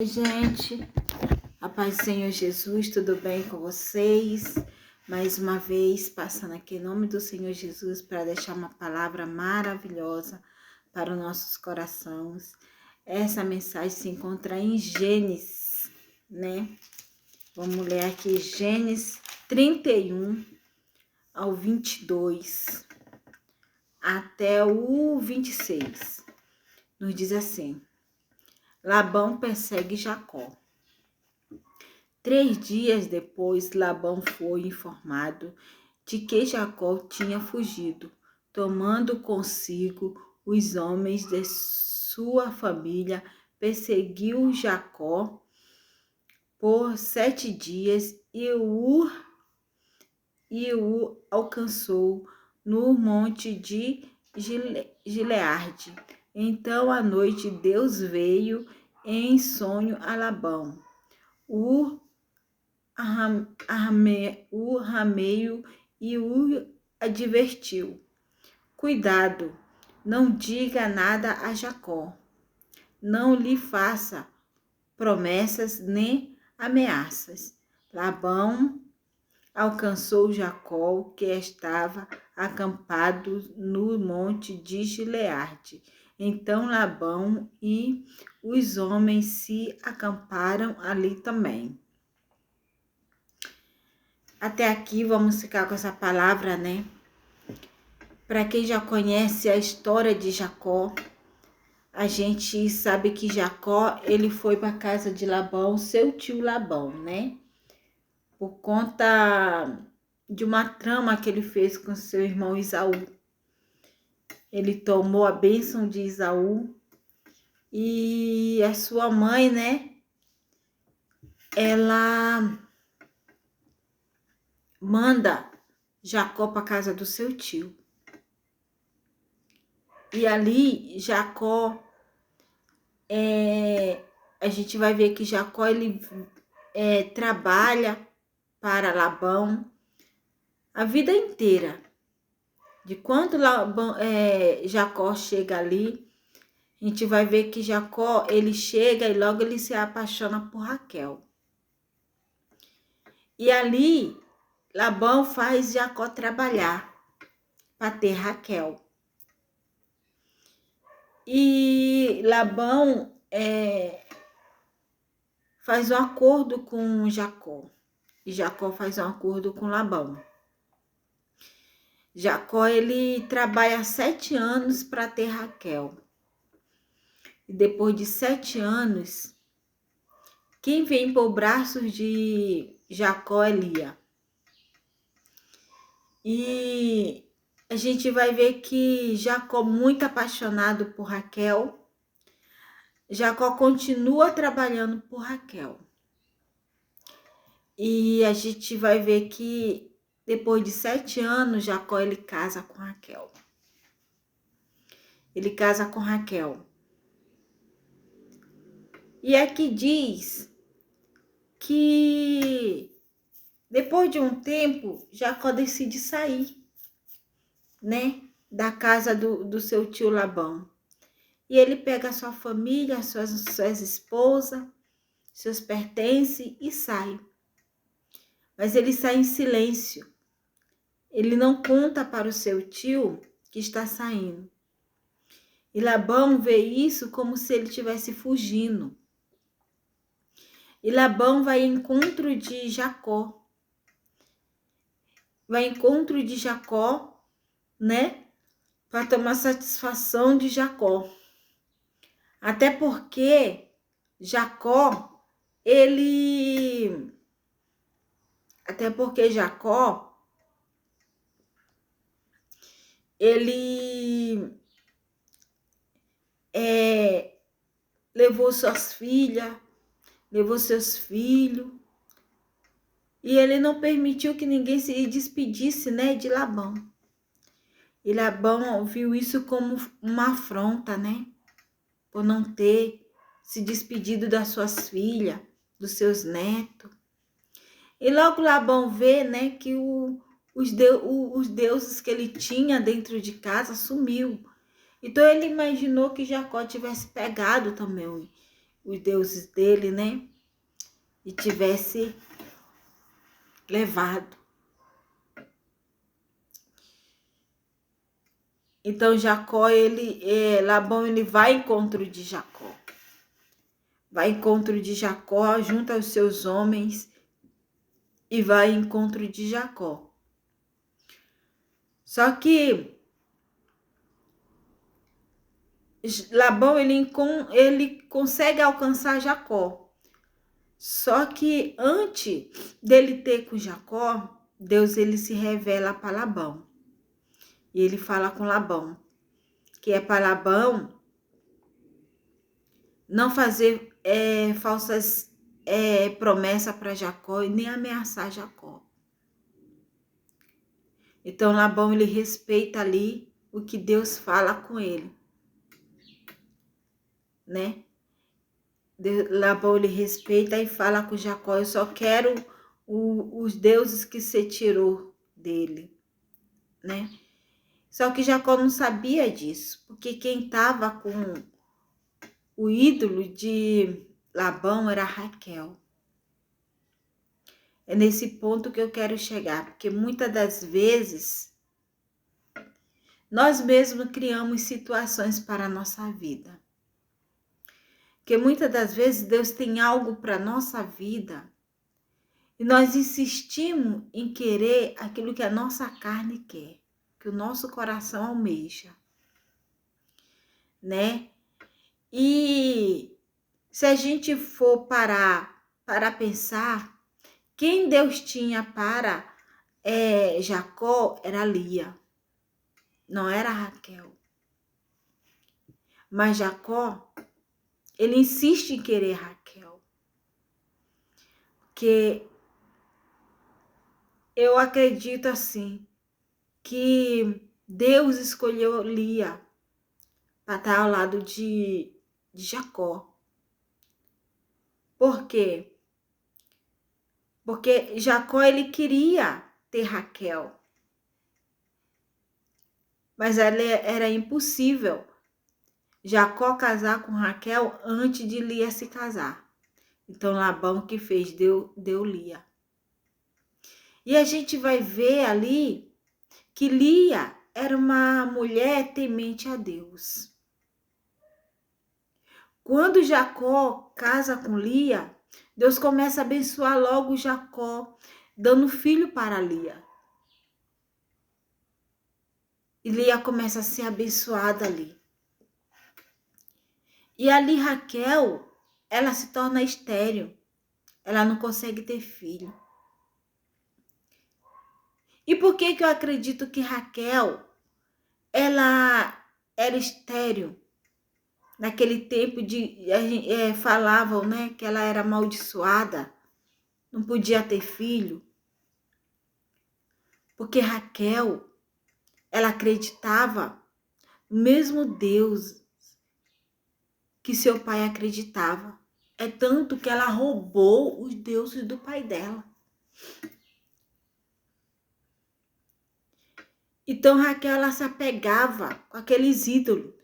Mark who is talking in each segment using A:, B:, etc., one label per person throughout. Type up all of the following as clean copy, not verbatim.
A: Oi, gente, a paz do Senhor Jesus, tudo bem com vocês? Mais uma vez, passando aqui em nome do Senhor Jesus para deixar uma palavra maravilhosa para os nossos corações. Essa mensagem se encontra em Gênesis, né? Vamos ler aqui Gênesis 31 ao 22 até o 26. Nos diz assim: Labão persegue Jacó. 3 dias depois, Labão foi informado de que Jacó tinha fugido, tomando consigo os homens de sua família. Perseguiu Jacó por 7 dias e o alcançou no monte de Gileade. Então, à noite, Deus veio em sonho a Labão, o rameio e o advertiu: Cuidado, não diga nada a Jacó, não lhe faça promessas nem ameaças. Labão alcançou Jacó, que estava acampado no monte de Gileade. Então Labão e os homens se acamparam ali também. Até aqui vamos ficar com essa palavra, né? Para quem já conhece a história de Jacó, a gente sabe que Jacó, ele foi para a casa de Labão, seu tio Labão, né? Por conta de uma trama que ele fez com seu irmão Esaú. Ele tomou a bênção de Esaú e a sua mãe, né? Ela manda Jacó para a casa do seu tio. E ali, Jacó, a gente vai ver que Jacó, ele trabalha para Labão a vida inteira. De quando Jacó chega ali, a gente vai ver que Jacó, ele chega e logo ele se apaixona por Raquel. E ali, Labão faz Jacó trabalhar para ter Raquel. E Labão faz um acordo com Jacó. E Jacó faz um acordo com Labão. Jacó, ele trabalha 7 anos para ter Raquel. E depois de 7 anos, quem vem por braços de Jacó é Lia. E a gente vai ver que Jacó, muito apaixonado por Raquel, Jacó continua trabalhando por Raquel. E a gente vai ver que depois de 7 anos, Jacó, ele casa com Raquel. Ele casa com Raquel. E aqui diz que depois de um tempo, Jacó decide sair, né, da casa do seu tio Labão. E ele pega a sua família, suas esposas, seus pertences e sai. Mas ele sai em silêncio. Ele não conta para o seu tio que está saindo. E Labão vê isso como se ele estivesse fugindo. E Labão vai ao encontro de Jacó. Vai ao encontro de Jacó, né? Para tomar satisfação de Jacó. Até porque Jacó, ele levou suas filhas, levou seus filhos, e ele não permitiu que ninguém se despedisse, né, de Labão. E Labão viu isso como uma afronta, né, por não ter se despedido das suas filhas, dos seus netos. E logo Labão vê, né, que os deuses que ele tinha dentro de casa sumiu. Então ele imaginou que Jacó tivesse pegado também os deuses dele, né? E tivesse levado. Então Labão ele vai ao encontro de Jacó. Vai ao encontro de Jacó, junta os seus homens e vai ao encontro de Jacó. Só que Labão ele consegue alcançar Jacó. Só que antes dele ter com Jacó, Deus ele se revela para Labão. E ele fala com Labão, que é para Labão não fazer falsas promessas para Jacó e nem ameaçar Jacó. Então Labão ele respeita ali o que Deus fala com ele, né? Labão ele respeita e fala com Jacó: eu só quero os deuses que você tirou dele, né? Só que Jacó não sabia disso, porque quem estava com o ídolo de Labão era Raquel. É nesse ponto que eu quero chegar, porque muitas das vezes nós mesmos criamos situações para a nossa vida. Porque muitas das vezes Deus tem algo para a nossa vida e nós insistimos em querer aquilo que a nossa carne quer, que o nosso coração almeja, né? E se a gente for parar para pensar, quem Deus tinha para Jacó era Lia, não era Raquel. Mas Jacó, ele insiste em querer Raquel. Porque eu acredito assim, que Deus escolheu Lia para estar ao lado de Jacó. Por quê? Porque Jacó ele queria ter Raquel. Mas era impossível Jacó casar com Raquel antes de Lia se casar. Então Labão que fez, deu Lia. E a gente vai ver ali que Lia era uma mulher temente a Deus. Quando Jacó casa com Lia, Deus começa a abençoar logo Jacó, dando filho para Lia. E Lia começa a ser abençoada ali. E ali Raquel, ela se torna estéril. Ela não consegue ter filho. E por que eu acredito que Raquel, ela era estéril? Naquele tempo falavam, né, que ela era amaldiçoada, não podia ter filho. Porque Raquel, ela acreditava no mesmo Deus que seu pai acreditava. É tanto que ela roubou os deuses do pai dela. Então Raquel, ela se apegava com aqueles ídolos.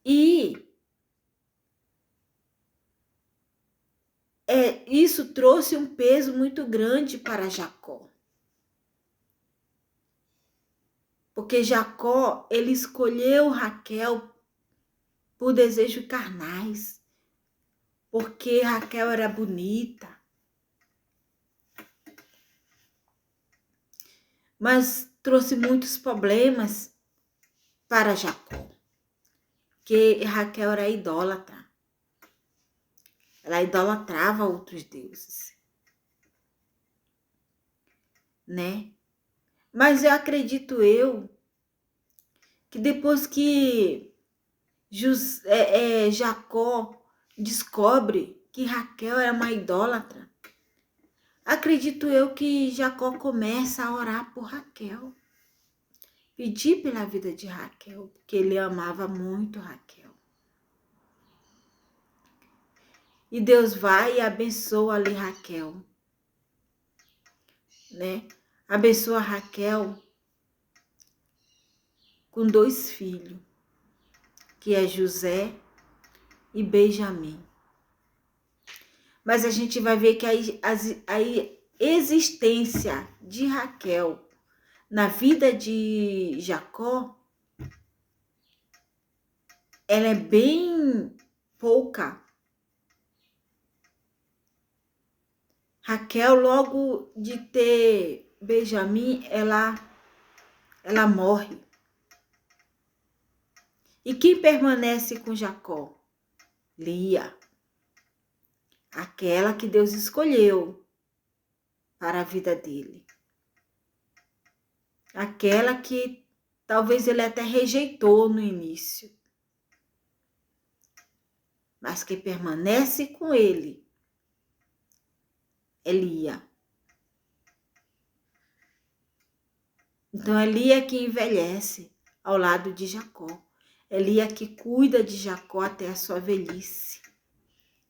A: E isso trouxe um peso muito grande para Jacó. Porque Jacó, ele escolheu Raquel por desejos carnais. Porque Raquel era bonita. Mas trouxe muitos problemas para Jacó. Porque Raquel era idólatra. Ela idolatrava outros deuses. Né? Mas eu acredito que depois que Jacó descobre que Raquel era uma idólatra, acredito eu que Jacó começa a orar por Raquel. Pedir pela vida de Raquel, porque ele amava muito Raquel. E Deus vai e abençoa ali Raquel, né? Abençoa Raquel com 2 filhos. que é José e Benjamim. Mas a gente vai ver que a existência de Raquel na vida de Jacó, ela é bem pouca. Raquel, logo de ter Benjamim, ela morre. E quem permanece com Jacó? Lia. Aquela que Deus escolheu para a vida dele. Aquela que talvez ele até rejeitou no início. Mas que permanece com ele é Lia. Então é Lia que envelhece ao lado de Jacó. É Lia que cuida de Jacó até a sua velhice.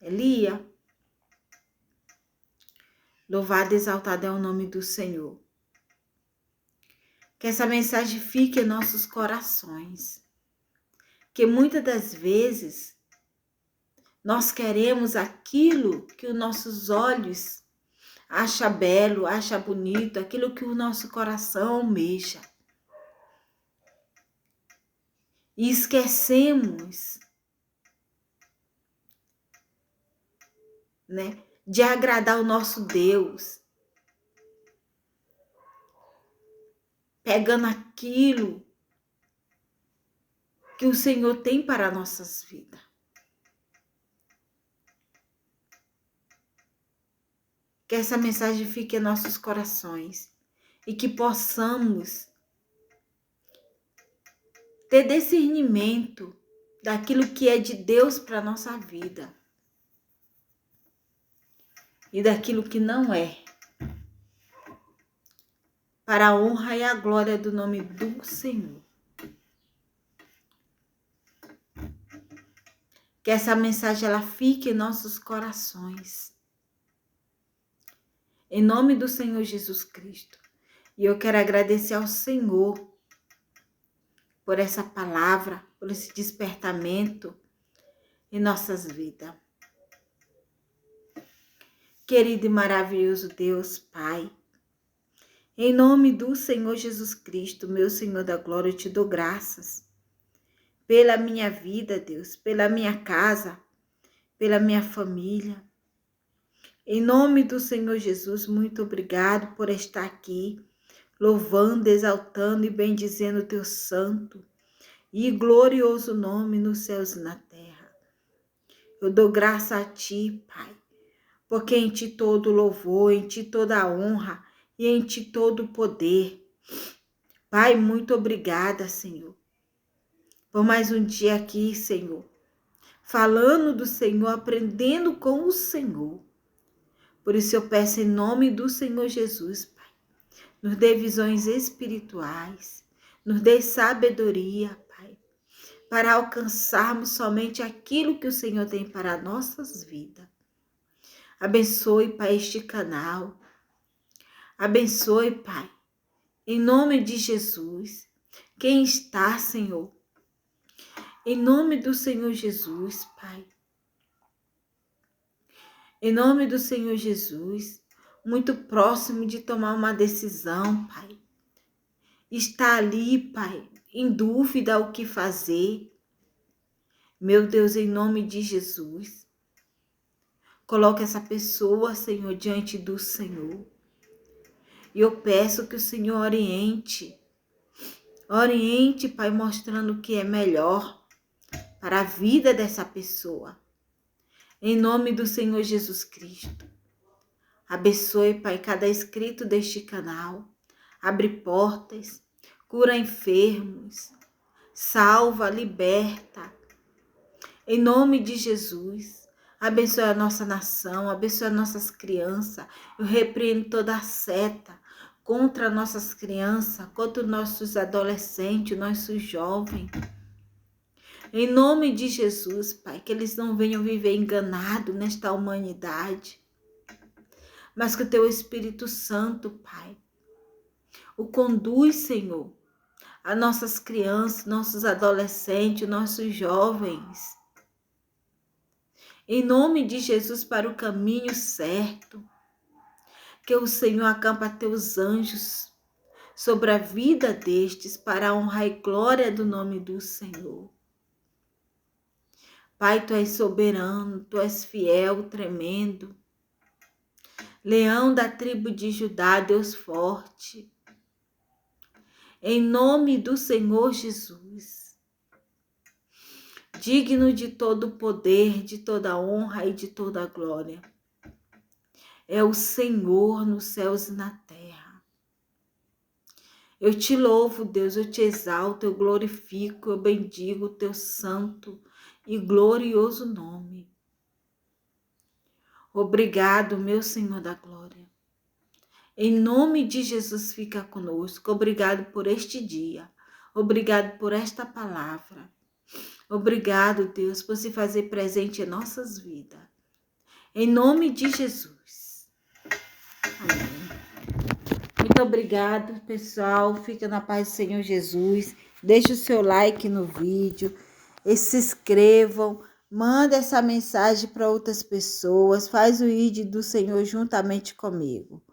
A: É Lia. Louvado e exaltado é o nome do Senhor. Que essa mensagem fique em nossos corações. Que muitas das vezes nós queremos aquilo que os nossos olhos acham belo, acham bonito, aquilo que o nosso coração almeja. E esquecemos, né, de agradar o nosso Deus. Pegando aquilo que o Senhor tem para nossas vidas. Que essa mensagem fique em nossos corações e que possamos ter discernimento daquilo que é de Deus para a nossa vida e daquilo que não é, para a honra e a glória do nome do Senhor. Que essa mensagem ela fique em nossos corações. Em nome do Senhor Jesus Cristo. E eu quero agradecer ao Senhor por essa palavra, por esse despertamento em nossas vidas. Querido e maravilhoso Deus, Pai, em nome do Senhor Jesus Cristo, meu Senhor da glória, eu te dou graças pela minha vida, Deus, pela minha casa, pela minha família. Em nome do Senhor Jesus, muito obrigado por estar aqui, louvando, exaltando e bendizendo o teu santo e glorioso nome nos céus e na terra. Eu dou graça a ti, Pai, porque em ti todo louvor, em ti toda a honra e em ti todo o poder. Pai, muito obrigada, Senhor, por mais um dia aqui, Senhor, falando do Senhor, aprendendo com o Senhor. Por isso eu peço em nome do Senhor Jesus, Pai, nos dê visões espirituais, nos dê sabedoria, Pai, para alcançarmos somente aquilo que o Senhor tem para nossas vidas. Abençoe, Pai, este canal. Abençoe, Pai, em nome de Jesus, quem está, Senhor, em nome do Senhor Jesus, Pai. Em nome do Senhor Jesus, muito próximo de tomar uma decisão, Pai. Está ali, Pai, em dúvida o que fazer. Meu Deus, em nome de Jesus, coloque essa pessoa, Senhor, diante do Senhor. E eu peço que o Senhor oriente, Pai, mostrando o que é melhor para a vida dessa pessoa. Em nome do Senhor Jesus Cristo. Abençoe, Pai, cada inscrito deste canal. Abre portas, cura enfermos, salva, liberta. Em nome de Jesus. Abençoe a nossa nação, abençoe as nossas crianças. Eu repreendo toda a seta contra nossas crianças, contra os nossos adolescentes, nossos jovens. Em nome de Jesus, Pai, que eles não venham viver enganados nesta humanidade, mas que o teu Espírito Santo, Pai, o conduz, Senhor, as nossas crianças, nossos adolescentes, nossos jovens. Em nome de Jesus, para o caminho certo. Que o Senhor acampa teus anjos sobre a vida destes, para a honra e glória do nome do Senhor. Pai, Tu és soberano, Tu és fiel, tremendo. Leão da tribo de Judá, Deus forte. Em nome do Senhor Jesus. Digno de todo poder, de toda honra e de toda glória. É o Senhor nos céus e na terra. Eu te louvo, Deus, eu te exalto, eu glorifico, eu bendigo o teu santo e glorioso nome. Obrigado, meu Senhor da glória. Em nome de Jesus, fica conosco. Obrigado por este dia. Obrigado por esta palavra. Obrigado, Deus, por se fazer presente em nossas vidas. Em nome de Jesus. Amém. Muito obrigado, pessoal. Fica na paz do Senhor Jesus. Deixe o seu like no vídeo. E se inscrevam. Manda essa mensagem para outras pessoas. Faz o ID do Senhor juntamente comigo.